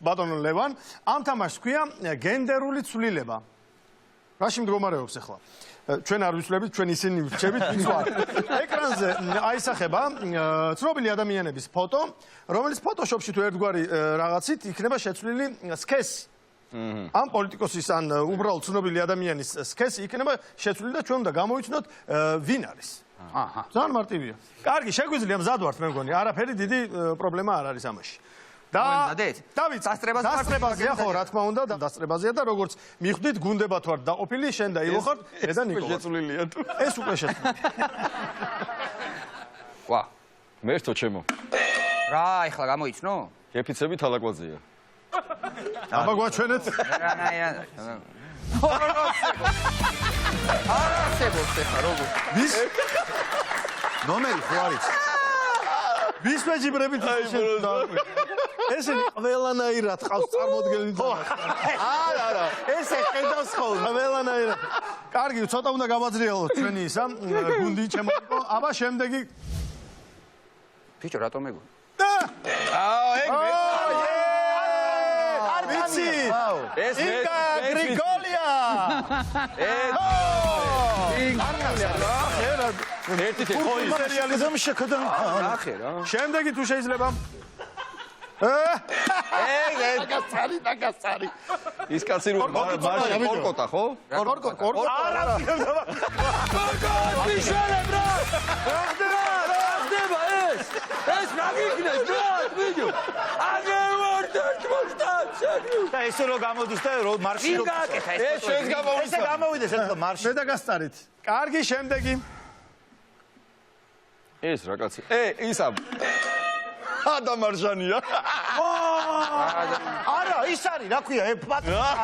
ბატონო ლევან, ამ თამაშს ქვია გენდერული ცვლილება. რაში მდგომარეობს ახლა? ჩვენ არ ვიცვლებით, ჩვენ ისინი ვrჩებით, ვინც ვარ. ეკრანზე აისახება ცნობილი ადამიანების ფოტო, რომელიც ფოტოშოპში თუ ერთგვარი რაღაცით იქნება შეცვლილი სქესი. ამ პოლიტიკოსის ან უბრალოდ ცნობილი ადამიანის სქესი იქნება შეცვლილი და ჩვენ უნდა გამოვიცნოთ ვინ არის. ძალიან მარტივია. კარგი, შეგვიძლია მზად ვართ, მე მგონი, არაფერი დიდი პრობლემა არ არის ამაში. დავით, დასწრებაზეა ხო, რა თქმა უნდა, დასწრებაზეა და როგორც მიხვდით, გუნდებად ვართ დაყოფილი, შენ და ილო ხართ, მე და ნიკო. შეცვლილია თუ. ეს უკვე შეცვლილია. ვა, მერთო ჩემო. რა, ეხლა გამოიცნო? კეფიცები თალაკვაძეა. აბა გვაჩვენეთ. არასებობს ეხლა როგორ. ვის? ნომერი ხო არის? ვის მეჯიბრებით შედა? ესენი ყველანაირად ყავს წარმოდგენილი. არა, ესე ხედავს ხოლმე. ყველანაირად. კარგი, ცოტა უნდა გავაძრიალოთ ჩვენი ისა გუნდი ჩემო. აბა შემდეგი. ბიჭო, რატომ მეგო? ვიცი? ეს ინკა გრიგოლია. ერთი თექოი. სერიალიზმი შეხედა. ნახე რა. შემდეგი თუ შეიძლება. დაგასწარი. ის კაცი რო მარში კორკოტა ხო? კორკოტა. არა, მიშელებ რა! რა ხდება ეს? ეს რა გიქნეს რა, ბიჭო? და ესე რო გამოდის და რო მარში რო ეს შენს გამოვიდა. ესე გამოვიდეს ახლა მარში. მე დაგასწარით. კარგი, შემდეგი. ეს რა კაცი? ისა ადამარჟანია. არა, ის არის, რა ქვია, არა,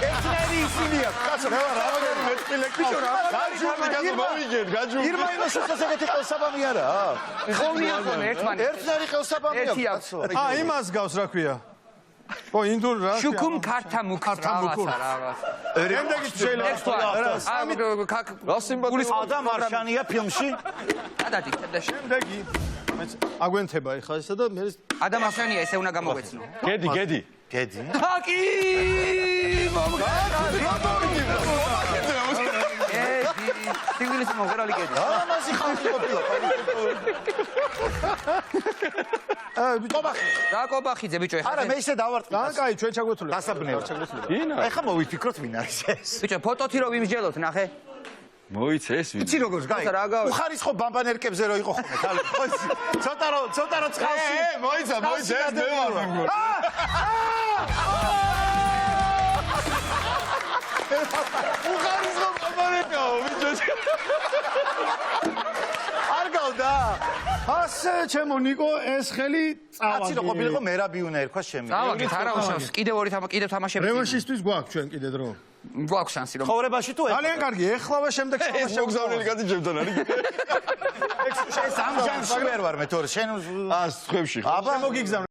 ერთნაირი ისინია, კაცო, რა ვარ, მეტყილე ბიჭო რა. ირმაინოს შესაძლებელი ყელსაბამი არა. ხოვნია ხოლმე ერთმანეთს. ერთნაირი ყელსაბამია. ერთი აქვს. იმას გავს რა ქვია. ო, ინდურ რა. შუქუმ ქართამუქ რაღაცა. შემდეგი შეიძლება. რა სიმბოლური ადამარშანია ფილმში. ადადი, და შემდეგი. აგვენთება ეხლა ესა და მე ადამარშანია ესე უნდა გამოგვეცნო. გედი. გედი. აკი! სინგლის მოგრალი გედი. ამაზე ხალხი ყოფილა. კობახი. რა კობახიძე ბიჭო ეხლა. არა, მე ისე დავარტყი. ძალიან კაი, ჩვენ ჩაგვეთულეთ. დასაბნევად. ინა. ეხლა მოვიფიქროთ ვინ არის ეს. ბიჭო ფოტოთი რო ვიმსჯელოთ, ნახე. მოიცა ეს ვინ? იცი როგორ გაი? უხარისხო ბამბანერკებზე რო იყო ხოლმე ხალხი. ცოტა რო წყალში. მოიცა, ეს მე ვარ მეგონა. უხარისხო ბამბანერკაო, ბიჭო. არ გავდა. ასე ჩემო ნიკო ეს ხელი წავაგე. კაცი რო ყოფილიყო მერაბი უნდა ერქვა შემი. დავაგეთ არა უშავს. კიდევ თამაშები. რევანშისტვის გვაქვს ჩვენ კიდე დრო. გვაქვს შანსი რომ ხოვრებაში თუ ძალიან კარგი, ეხლავა შემდეგ ეს მოგზაურელი კაცი ჩემთან არის. ეს ამ ჟანრში ვერ ვარ მე თორე შენ ას ხებში ხო? აბა მოგიგზავნე.